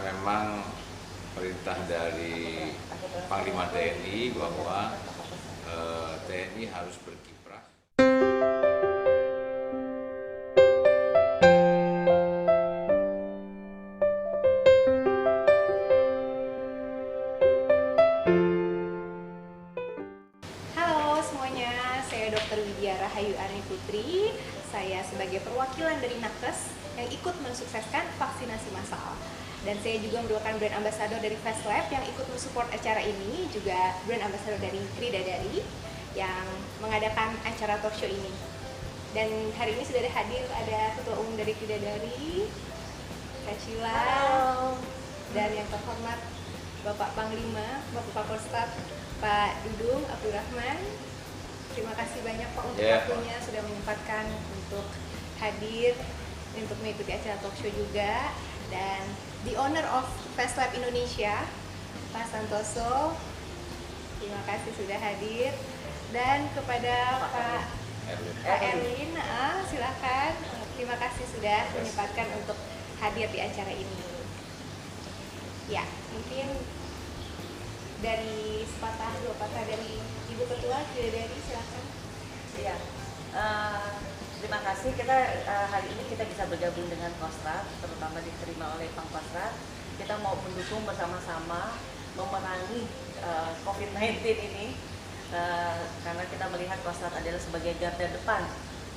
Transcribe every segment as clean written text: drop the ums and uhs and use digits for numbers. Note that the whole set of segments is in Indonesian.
memang perintah dari Panglima TNI bahwa TNI harus berkiprah. Halo semuanya, saya Dr. Widya Rahayu Arni Putri. Saya sebagai perwakilan dari Nakes yang ikut mensukseskan vaksinasi massal. Dan saya juga merupakan brand ambassador dari FastLab yang ikut mensupport acara ini, juga brand ambassador dari Kridadari yang mengadakan acara talk show ini. Dan hari ini sudah hadir ada Ketua Umum dari Kridadari, Kak Cila, dan yang terhormat Bapak Panglima, Bapak Polstab, Pak Dudung Abdurrahman. Terima kasih banyak Pak untuk waktunya, sudah menyempatkan untuk hadir untuk mengikuti acara talk show juga. Dan the owner of FastLab Indonesia, Pak Santoso, terima kasih sudah hadir. Dan kepada Pak Erwin, silakan. Terima kasih sudah menyempatkan untuk hadir di acara ini. Ya, mungkin dari sepatah dua patah dari Ibu Ketua dari silakan. Iya, terima kasih. Kita hari ini kita bisa bergabung dengan Kostrad, terutama diterima oleh Pangkostrat. Kita mau mendukung bersama-sama memerangi COVID-19 ini, karena kita melihat Kostrad adalah sebagai garda depan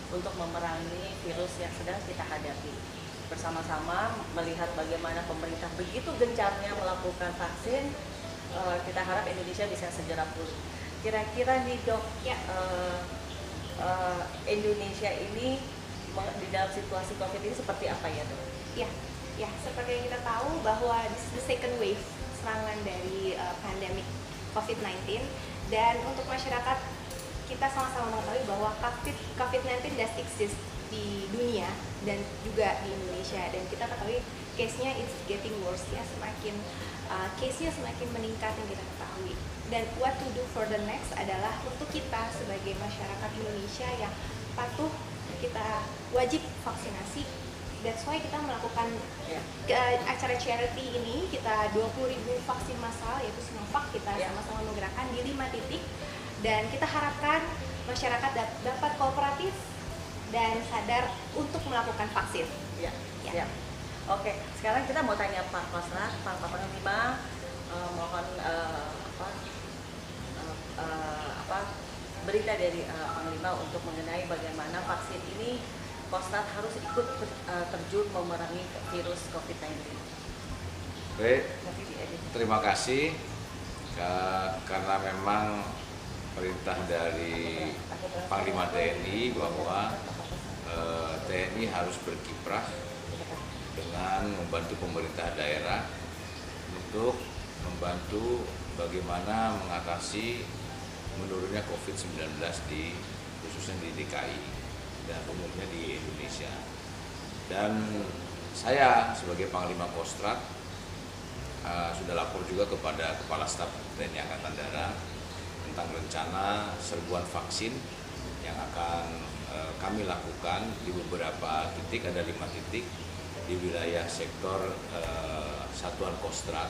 untuk memerangi virus yang sedang kita hadapi. Bersama-sama melihat bagaimana pemerintah begitu gencarnya melakukan vaksin. Kita harap Indonesia bisa segera pulih. Kira-kira nih Dok, Indonesia ini di dalam situasi COVID ini seperti apa ya Dok? Ya, seperti yang kita tahu bahwa the second wave serangan dari pandemik COVID-19, dan untuk masyarakat kita sama-sama mengetahui bahwa COVID-19 does exist di dunia dan juga di Indonesia, dan kita ketahui case-nya it's getting worse ya, semakin case-nya semakin meningkat yang kita ketahui. Dan what to do for the next adalah untuk kita sebagai masyarakat Indonesia yang patuh, kita wajib vaksinasi. That's why kita melakukan acara charity ini, kita 20.000 vaksin massal yaitu Sinovac, kita sama-sama menggerakkan di 5 titik, dan kita harapkan masyarakat dapat kooperatif dan sadar untuk melakukan vaksin. Ya. Oke, sekarang kita mau tanya Pak Kostrad, Pak Panglima, mohon berita dari Panglima untuk mengenai bagaimana vaksin ini Kostrad harus ikut terjun memerangi virus COVID-19. Baik, terima kasih karena memang perintah dari Panglima TNI bahwa TNI harus berkiprah dengan membantu pemerintah daerah untuk membantu bagaimana mengatasi menurunnya COVID-19 khususnya di DKI dan umumnya di Indonesia. Dan saya sebagai Panglima Kostrad sudah lapor juga kepada Kepala Staf TNI Angkatan Darat tentang rencana serbuan vaksin yang akan kami lakukan di beberapa titik, ada 5 titik di wilayah sektor Satuan Kostrad.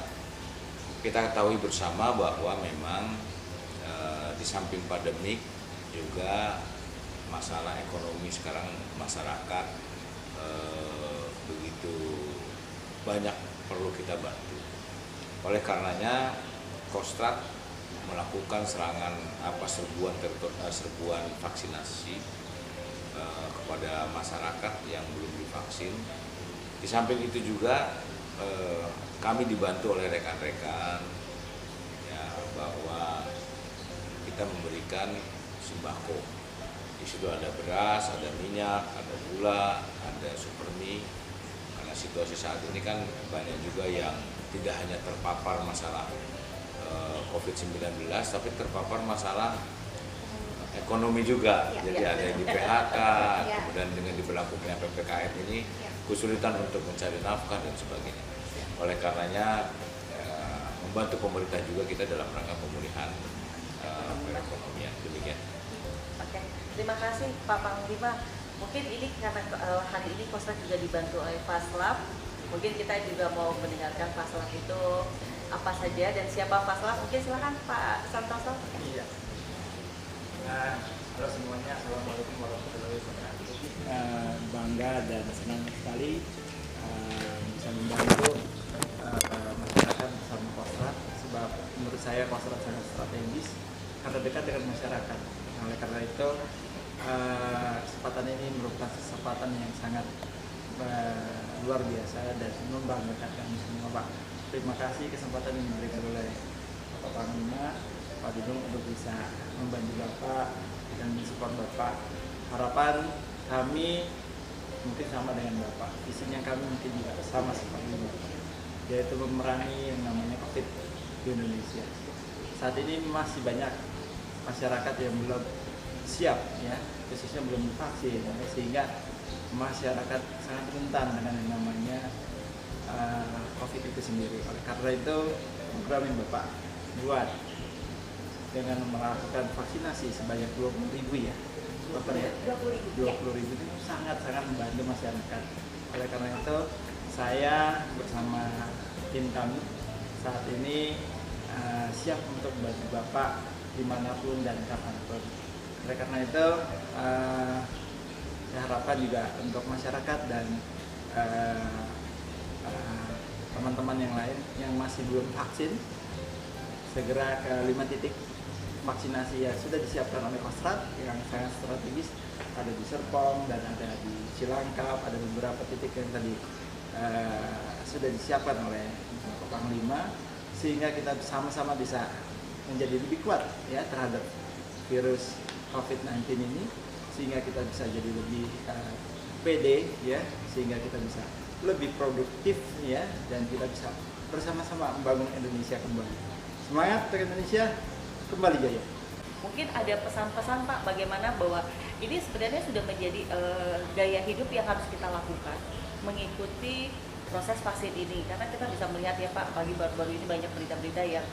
Kita ketahui bersama bahwa memang di samping pandemik juga masalah ekonomi sekarang masyarakat begitu banyak perlu kita bantu. Oleh karenanya Kostrad melakukan serbuan vaksinasi kepada masyarakat yang belum divaksin. Di samping itu juga kami dibantu oleh rekan-rekan ya, bahwa kita memberikan sembako. Di situ ada beras, ada minyak, ada gula, ada supermi. Karena situasi saat ini kan banyak juga yang tidak hanya terpapar masalah COVID-19, tapi terpapar masalah ekonomi juga. Jadi ada yang di PHK, kemudian dengan diberlakukannya PPKM ini kesulitan untuk mencari nafkah dan sebagainya. Oleh karenanya membantu pemerintah juga kita dalam rangka pemulihan perekonomian. Demikian. Oke, terima kasih Pak Panglima. Mungkin ini karena hari ini Kostrad juga dibantu oleh FastLab Mungkin kita juga mau mendengarkan Faslak itu apa saja dan siapa Faslak. Mungkin silakan Pak Santoso. Iya. Halo semuanya, assalamualaikum warahmatullahi wabarakatuh. Bangga dan senang sekali bisa membantu masyarakat bersama Kostrat, sebab menurut saya Kostrat sangat strategis karena dekat dengan masyarakat. Oleh karena itu kesempatan ini merupakan kesempatan yang sangat luar biasa dan membanggakan kami semua, Pak. Terima kasih kesempatan yang diberikan oleh Bapak Panglima, Pak Dudung untuk bisa membantu Bapak dan mensupport Bapak. Harapan kami mungkin sama dengan Bapak, visinya kami mungkin juga sama seperti Bapak, yaitu memerangi yang namanya COVID di Indonesia. Saat ini masih banyak masyarakat yang belum siap, ya, khususnya belum divaksin, sehingga masyarakat sangat rentan dengan yang namanya COVID itu sendiri. Oleh karena itu program yang Bapak buat dengan melakukan vaksinasi sebanyak 20.000 ya, Bapak ya, 20.000 itu sangat-sangat membantu masyarakat. Oleh karena itu saya bersama tim kami saat ini siap untuk membantu Bapak dimanapun dan kapanpun. Oleh karena itu saya harapkan juga untuk masyarakat dan teman-teman yang lain yang masih belum vaksin segera ke 5 titik vaksinasi yang sudah disiapkan oleh Kostrat yang sangat strategis, ada di Serpong dan ada di Cilangkap, ada beberapa titik yang tadi sudah disiapkan oleh Bapak Panglima, sehingga kita sama-sama bisa menjadi lebih kuat ya terhadap virus COVID-19 ini, sehingga kita bisa jadi lebih pede ya, sehingga kita bisa lebih produktif ya, dan kita bisa bersama-sama membangun Indonesia kembali. Semangat untuk Indonesia kembali jaya. Mungkin ada pesan-pesan Pak bagaimana bahwa ini sebenarnya sudah menjadi gaya hidup yang harus kita lakukan, mengikuti proses vaksin ini, karena kita bisa melihat ya Pak, pagi baru-baru ini banyak berita-berita yang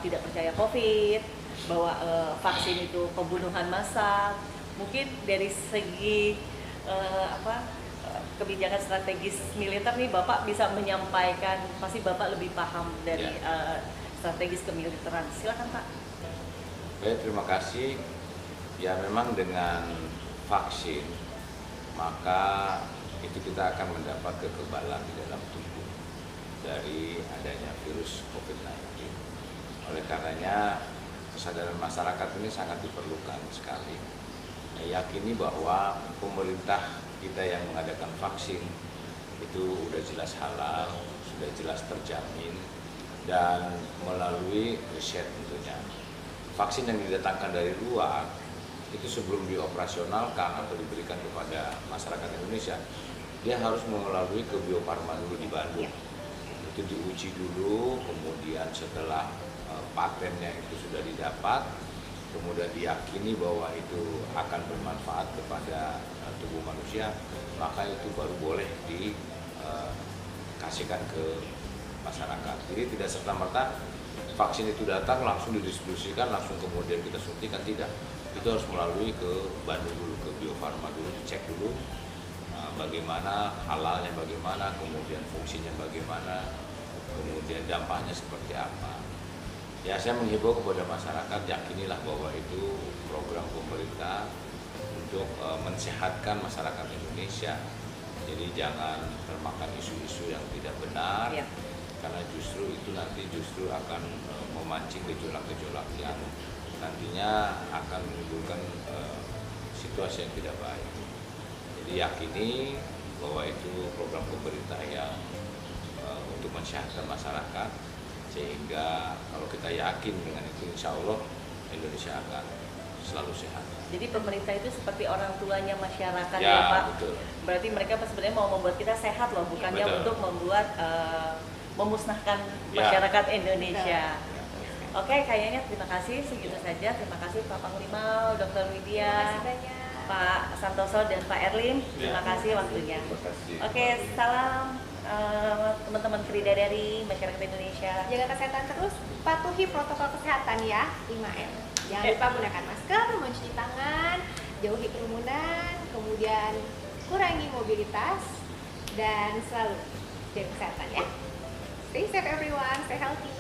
tidak percaya COVID, bahwa vaksin itu pembunuhan massal. Mungkin dari segi kebijakan strategis militer nih Bapak bisa menyampaikan, pasti Bapak lebih paham dari strategis kemiliteran. Silakan Pak. Baik, terima kasih. Ya memang dengan vaksin maka itu kita akan mendapat kekebalan di dalam tubuh dari adanya virus COVID-19. Oleh karenanya kesadaran masyarakat ini sangat diperlukan sekali. Yakini bahwa pemerintah kita yang mengadakan vaksin itu sudah jelas halal, sudah jelas terjamin, dan melalui riset tentunya. Vaksin yang didatangkan dari luar itu sebelum dioperasionalkan atau diberikan kepada masyarakat Indonesia, dia harus melalui ke Bio Farma dulu di Bandung. Itu diuji dulu, kemudian setelah patennya itu sudah didapat, kemudian diyakini bahwa itu akan bermanfaat kepada tubuh manusia, maka itu baru boleh dikasihkan ke masyarakat. Jadi tidak serta-merta vaksin itu datang langsung didistribusikan, langsung kemudian kita suntikan, tidak. Itu harus melalui ke Bandung dulu, ke Bio Farma dulu, dicek dulu bagaimana halalnya, bagaimana, kemudian fungsinya bagaimana, kemudian dampaknya seperti apa. Ya, saya menghimbau kepada masyarakat, yakinilah bahwa itu program pemerintah untuk mensehatkan masyarakat Indonesia. Jadi jangan termakan isu-isu yang tidak benar, karena justru itu nanti akan memancing gejolak-gejolak yang nantinya akan menimbulkan situasi yang tidak baik. Jadi yakini bahwa itu program pemerintah yang untuk mensehatkan masyarakat, sehingga kalau kita yakin dengan itu, insya Allah Indonesia akan selalu sehat. Jadi pemerintah itu seperti orang tuanya masyarakat ya, ya Pak. Betul. Berarti mereka sebenarnya mau membuat kita sehat loh, bukannya untuk membuat memusnahkan masyarakat Indonesia. Oke, kayaknya terima kasih, segitu saja. Terima kasih Pak Panglima, Dr. Widya, Pak Santoso dan Pak Erlim. Terima kasih waktunya. Oke, salam teman-teman Frida dari masyarakat Indonesia. Jaga kesehatan terus, patuhi protokol kesehatan ya, 5M. Jangan lupa gunakan masker, mencuci tangan, jauhi kerumunan, kemudian kurangi mobilitas, dan selalu jaga kesehatan ya. Stay safe everyone, stay healthy.